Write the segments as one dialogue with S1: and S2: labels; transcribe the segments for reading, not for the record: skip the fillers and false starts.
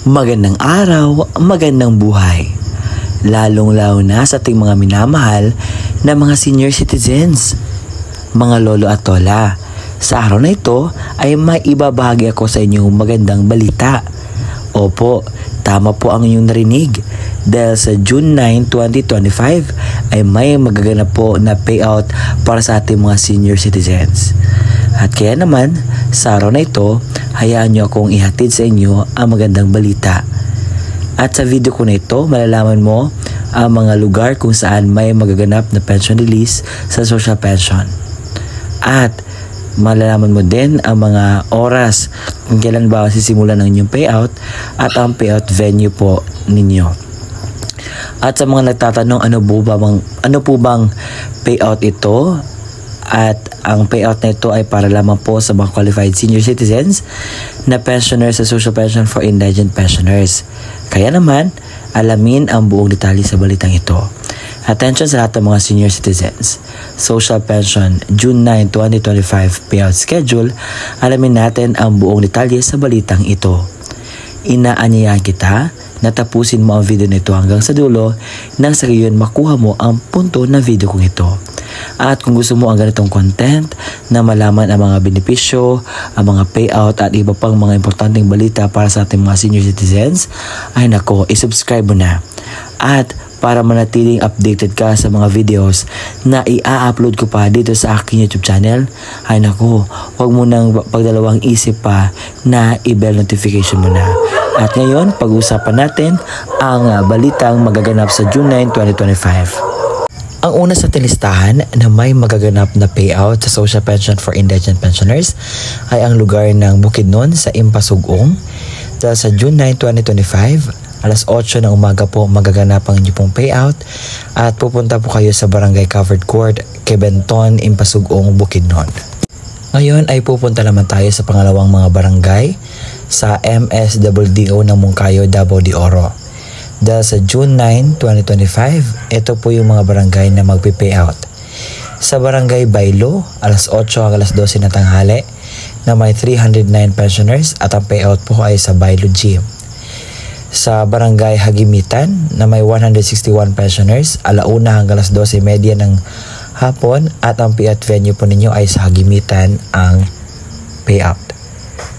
S1: Magandang araw, magandang buhay. Lalong-lalo na sa ating mga minamahal na mga senior citizens, mga lolo at lola. Sa araw na ito ay may ibabahagi ako sa inyong magandang balita. Opo, tama po ang inyong narinig. Dahil sa June 9, 2025 ay may magaganap po na payout para sa ating mga senior citizens. At kaya naman, sa araw na ito, hayaan nyo akong ihatid sa inyo ang magandang balita. At sa video ko na ito, malalaman mo ang mga lugar kung saan may magaganap na pension release sa social pension. At malalaman mo din ang mga oras kung kailan ba sisimulan ang inyong payout at ang payout venue po ninyo. At sa mga nagtatanong ano po bang payout ito? At ang payout na ito ay para lamang po sa mga qualified senior citizens na pensioners sa social pension for indigent pensioners. Kaya naman, alamin ang buong detalye sa balitang ito. Attention sa lahat ng mga senior citizens. Social pension, June 9, 2025 payout schedule. Alamin natin ang buong detalye sa balitang ito. Inaanyayahan kita na tapusin mo ang video na ito hanggang sa dulo nang sa gayon makuha mo ang punto ng video kong ito. At kung gusto mo ang ganitong content na malaman ang mga benepisyo, ang mga payout at iba pang mga importanteng balita para sa ating mga senior citizens, ay nako, isubscribe mo na. At para manatiling updated ka sa mga videos na i-upload ko pa dito sa aking YouTube channel, ay nako, huwag mo nang pagdalawang isip pa na i-bell notification mo na. At ngayon, pag-usapan natin ang balitang magaganap sa June 9, 2025. Ang una sa listahan na may magaganap na payout sa social pension for indigent pensioners ay ang lugar ng Bukidnon sa Impasugong. Dahil sa June 9, 2025, alas 8 ng umaga po magaganap ang inyong pong payout at pupunta po kayo sa Barangay Covered Court, Kebenton, Impasugong, Bukidnon. Ngayon ay pupunta naman tayo sa pangalawang mga barangay sa MSWDO ng Moncayo, Davao de Oro. Dahil sa June 9, 2025, ito po yung mga barangay na magpi-payout. Sa Barangay Baylo, alas 8 hanggang alas 12 na tanghali na may 309 pensioners at ang payout po ay sa Baylo Gym. Sa Barangay Hagimitan na may 161 pensioners, alauna hanggang alas 12:30 ng hapon at ang payout venue po ninyo ay sa Hagimitan ang payout.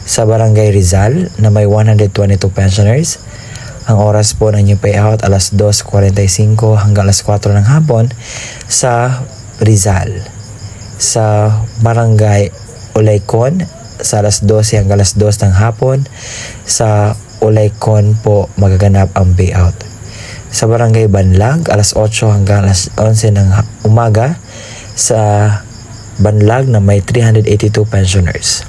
S1: Sa Barangay Rizal na may 122 pensioners, ang oras po ng inyong payout alas 2:45 hanggang alas 4 ng hapon sa Rizal. Sa Barangay Olaycon sa alas 12 hanggang alas 2 ng hapon sa Olaycon po magaganap ang payout. Sa Barangay Banlag alas 8 hanggang alas 11 ng umaga sa Banlag na may 382 pensioners.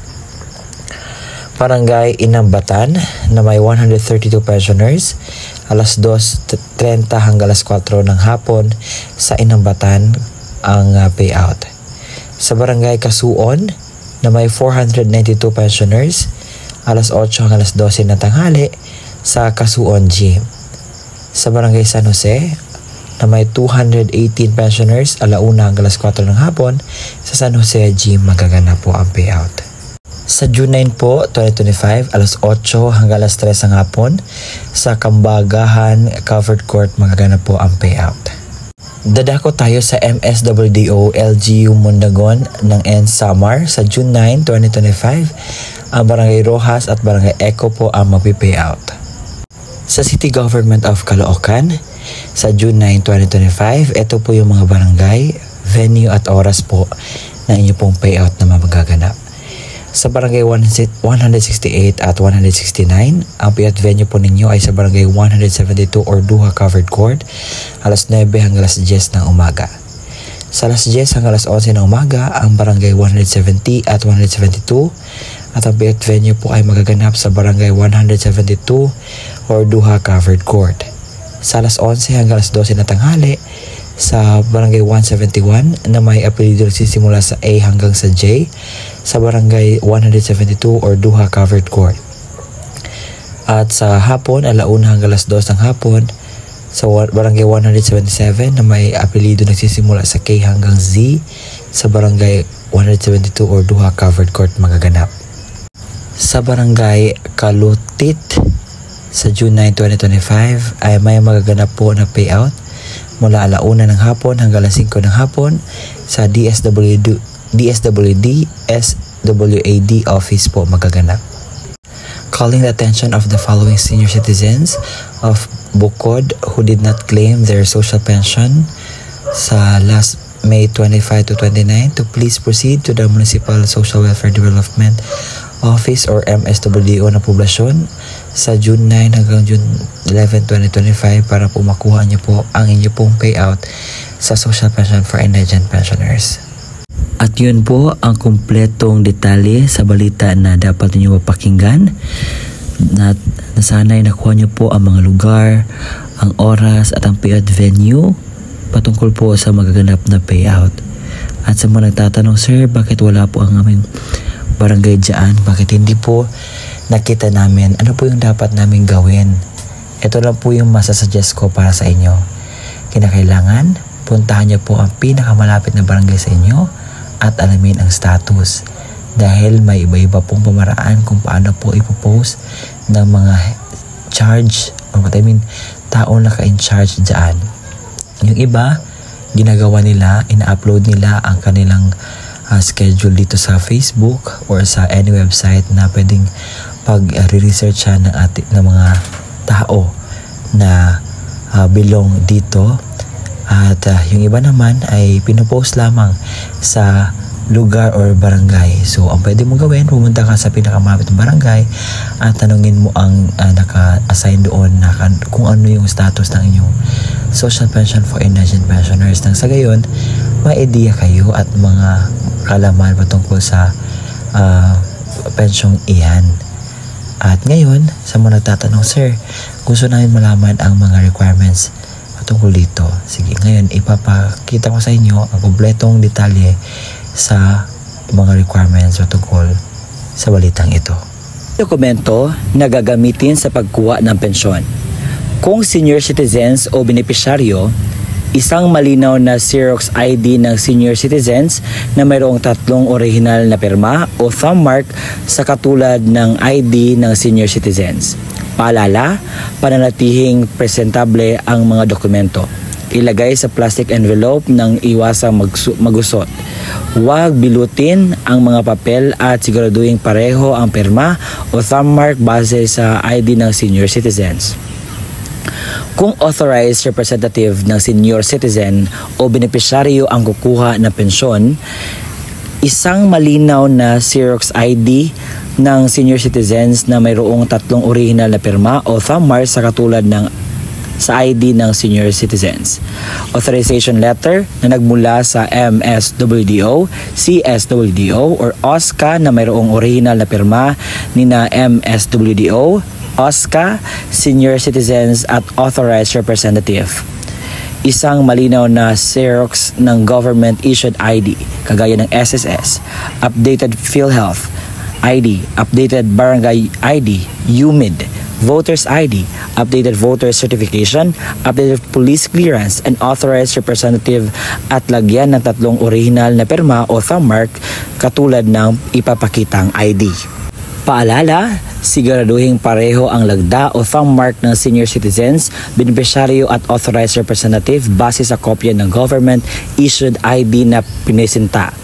S1: Barangay Inambatan na may 132 pensioners, alas 2:30 hanggang alas 4 ng hapon sa Inambatan ang payout. Sa Barangay Kasuon na may 492 pensioners, alas 8 hanggang alas 12 ng tanghali sa Kasuon Gym. Sa Barangay San Jose na may 218 pensioners, alauna hanggang alas 4 ng hapon sa San Jose Gym magaganap po ang payout. Sa June 9 po, 2025, alas 8 hanggang alas 3 ng hapon, sa Kambagahan Covered Court magaganap po ang payout. Dadako tayo sa MSWDO LGU Mondagon ng Samar sa June 9, 2025. Ang Barangay Rojas at Barangay Eco po ang magpi-payout. Sa City Government of Caloocan, sa June 9, 2025, ito po yung mga barangay, venue at oras po na inyo pong payout na magaganap. Sa Barangay 168 at 169, ang payout venue po ninyo ay sa Barangay 172 or Duha Covered Court, alas 9 hanggang alas 10 ng umaga. Sa alas 10 hanggang alas 11 ng umaga, ang Barangay 170 at 172 at ang payout venue po ay magaganap sa Barangay 172 or Duha Covered Court. Sa alas 11 hanggang alas 12 na tanghali, sa Barangay 171 na may apelido nagsisimula sa A hanggang sa J, sa Barangay 172 or Duha Covered Court. At sa hapon, alauna hanggang alas 2 ng hapon, sa Barangay 177 na may apelido nagsisimula sa K hanggang Z, sa Barangay 172 or Duha Covered Court magaganap. Sa Barangay Kalutit Sa June 9, 2025 ay may magaganap po na payout mula 1:00 ng hapon hanggang 5:00 ng hapon sa DSWD SWAD office po magaganap. Calling the attention of the following senior citizens of Bukod who did not claim their social pension sa last May 25 to 29 to please proceed to the Municipal Social Welfare Development Office or MSWDO na poblasyon sa June 9 hanggang June 11, 2025 para po makuha niyo po ang inyo pong payout sa social pension for indigent pensioners. At yun po ang kumpletong detalye sa balita na dapat niyo mapakinggan. Na sana'y nakuha niyo po ang mga lugar, ang oras at ang payout venue patungkol po sa magaganap na payout. At sa mga nagtatanong, sir, bakit wala po ang aming barangay dyan? Bakit hindi po nakita namin? Ano po yung dapat namin gawin? Ito lang po yung masasuggest ko para sa inyo. Kinakailangan, puntahan niyo po ang pinakamalapit na barangay sa inyo at alamin ang status. Dahil may iba-iba pong pamaraan kung paano po ipopost ng mga charge o taong naka-in-charge dyan. Yung iba, ginagawa nila, ina-upload nila ang kanilang schedule dito sa Facebook or sa any website na pwedeng pag-research ng mga tao na belong dito. At yung iba naman ay pinopost lamang sa lugar or barangay. So, ang pwede mo gawin, pumunta ka sa pinakamalapit ng barangay at tanungin mo ang naka-assign doon na kung ano yung status ng inyong social pension for indigent pensioners. Nang sa gayon, may idea kayo at mga kalaman patungkol sa pensyong iyan. At ngayon, sa mga nagtatanong, sir, gusto namin malaman ang mga requirements patungkol dito. Sige, ngayon ipapakita ko sa inyo ang kompletong detalye sa mga requirements patungkol sa balitang ito. Dokumento na gagamitin sa pagkuha ng pensyon. Kung senior citizens o benepisyaryo, isang malinaw na Xerox ID ng senior citizens na mayroong 3 orihinal na pirma o thumb mark sa katulad ng ID ng senior citizens. Paalala, pananatihing presentable ang mga dokumento. Ilagay sa plastic envelope nang iwasang magusot. Huwag bilutin ang mga papel at siguraduhin pareho ang pirma o thumb mark base sa ID ng senior citizens. Kung authorized representative ng senior citizen o benepisyaryo ang kukuha ng pensyon, isang malinaw na Xerox ID ng senior citizens na mayroong 3 original na pirma o thumb mark sa katulad ng sa ID ng senior citizens. Authorization letter na nagmula sa MSWDO, CSWDO or OSCA na mayroong original na pirma nina MSWDO, OSCA, senior citizens at authorized representative. Isang malinaw na Xerox ng government-issued ID, kagaya ng SSS, updated PhilHealth ID, updated Barangay ID, UMID, Voters ID, updated voter certification, updated police clearance, and authorized representative at lagyan ng 3 original na pirma o thumb mark katulad ng ipapakitang ID. Paalala, siguraduhin pareho ang lagda o thumb mark ng senior citizens, benepisyaryo at authorized representative base sa kopya ng government-issued ID na pinesinta.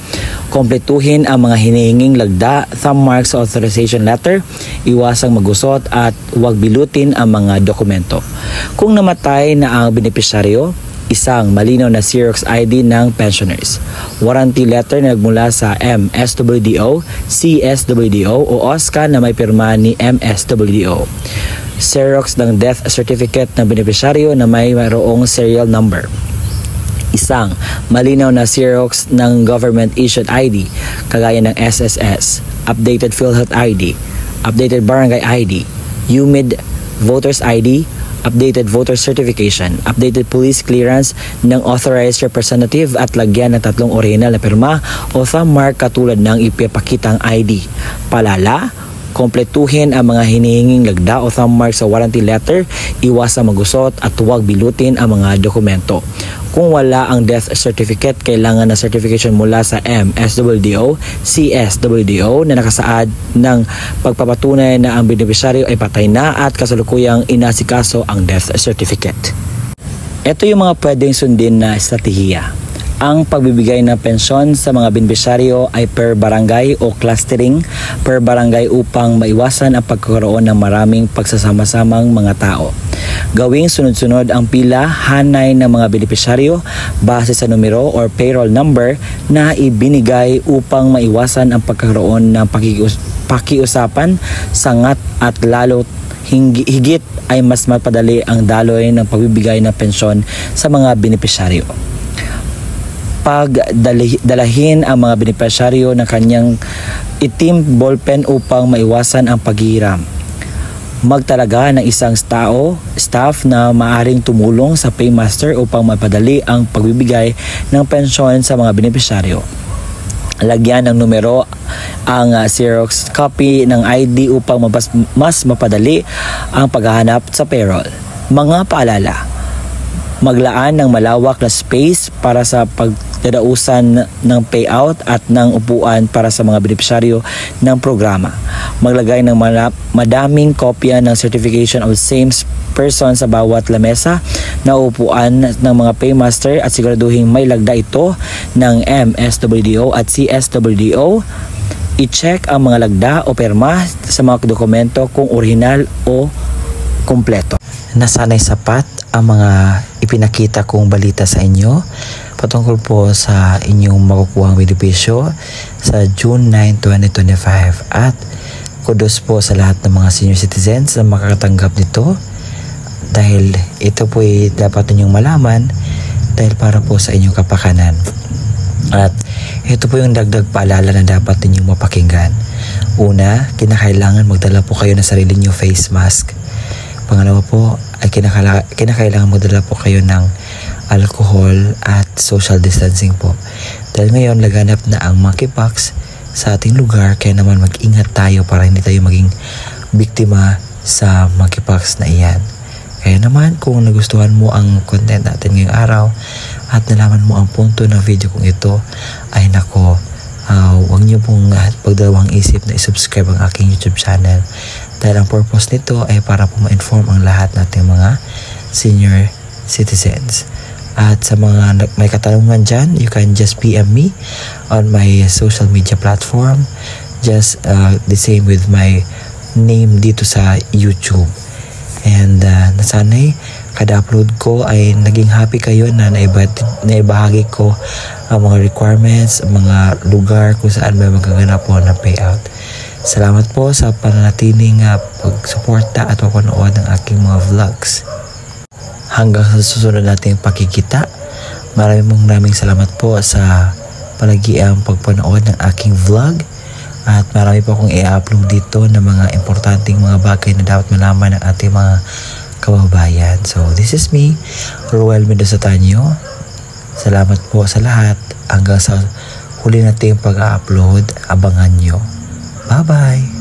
S1: Kompletuhin ang mga hinihinging lagda, thumb marks sa authorization letter, iwasang magusot at huwag bilutin ang mga dokumento. Kung namatay na ang benepisyaryo, isang malinaw na Xerox ID ng pensioners. Warranty letter na nagmula sa MSWDO, CSWDO o OSCA na may pirma ni MSWDO. Xerox ng death certificate ng benepisyaryo na may mayroong serial number. Isang malinaw na Xerox ng government-issued ID, kagaya ng SSS, updated PhilHealth ID, updated Barangay ID, UMID, Voters ID, updated voter certification, updated police clearance ng authorized representative at lagyan ng 3 original na pirma o thumb mark katulad ng ipapakitang ID. Palala,
S2: Kompletuhin ang mga hinihinging lagda o thumb mark sa warranty letter, iwasan magusot at huwag bilutin ang mga dokumento. Kung wala ang death certificate, kailangan na certification mula sa MSWDO, CSWDO na nakasaad ng pagpapatunay na ang beneficiaryo ay patay na at kasalukuyang inasikaso ang death certificate. Ito yung mga pwedeng sundin na estratehiya. Ang pagbibigay ng pensyon sa mga beneficiaryo ay per barangay o clustering per barangay upang maiwasan ang pagkakaroon ng maraming pagsasama-samang mga tao. Gawing sunod-sunod ang pila hanay ng mga beneficiaryo base sa numero or payroll number na ibinigay upang maiwasan ang pagkakaroon ng pakiusapan, sangat at lalo higit ay mas mapadali ang daloy ng pagbibigay ng pensyon sa mga beneficiaryo. Pagdalahin ang mga beneficiaryo ng kanyang itim ballpen upang maiwasan ang paghihiram. Magtalaga ng isang staff na maaring tumulong sa paymaster upang mapadali ang pagbibigay ng pensyon sa mga beneficiaryo. Lagyan ng numero ang Xerox copy ng ID upang mas mapadali ang paghahanap sa payroll. Mga paalala: maglaan ng malawak na space para sa pagdadausan ng payout at ng upuan para sa mga beneficiaryo ng programa. Maglagay ng madaming kopya ng certification of same person sa bawat lamesa na upuan ng mga paymaster at siguraduhin may lagda ito ng MSWDO at CSWDO. I-check ang mga lagda o perma sa mga dokumento kung orihinal o kumpleto.
S1: Nasanay sapat ang mga ipinakita kong balita sa inyo patungkol po sa inyong makukuhang benepisyo sa June 9, 2025 at kudos po sa lahat ng mga senior citizens na makakatanggap nito dahil ito po ay dapat ninyong malaman dahil para po sa inyong kapakanan. At ito po yung dagdag paalala na dapat ninyong mapakinggan. Una, kinakailangan magdala po kayo ng sarili niyo face mask. Pangalawa po ay kinakailangan magdala po kayo ng alcohol at social distancing po. Dahil ngayon laganap na ang monkeypox sa ating lugar, kaya naman mag-ingat tayo para hindi tayo maging biktima sa monkeypox na iyan. Kaya naman kung nagustuhan mo ang content natin ngayong araw at nalaman mo ang punto ng video kong ito, ay nako, huwag niyo pong pagdalawang isip na isubscribe ang aking YouTube channel. Dahil ang purpose nito ay para po ma-inform ang lahat nating mga senior citizens. At sa mga may katanungan dyan, you can just PM me on my social media platform. Just the same with my name dito sa YouTube. And nasanay, kada upload ko ay naging happy kayo na naibahagi ko ang mga requirements, ang mga lugar kung saan may magaganap po ng payout. Salamat po sa pananatiling pagsuporta at papanood ng aking mga vlogs. Hanggang sa susunod nating pakikita, maraming salamat po sa palagiang pagpanood ng aking vlog. At marami po akong i-upload dito ng mga importanteng mga bagay na dapat malaman ng ating mga kababayan. So this is me, Roel Mendoza Tanyo. Salamat po sa lahat. Hanggang sa huli nating pag-upload, abangan nyo. Bye-bye!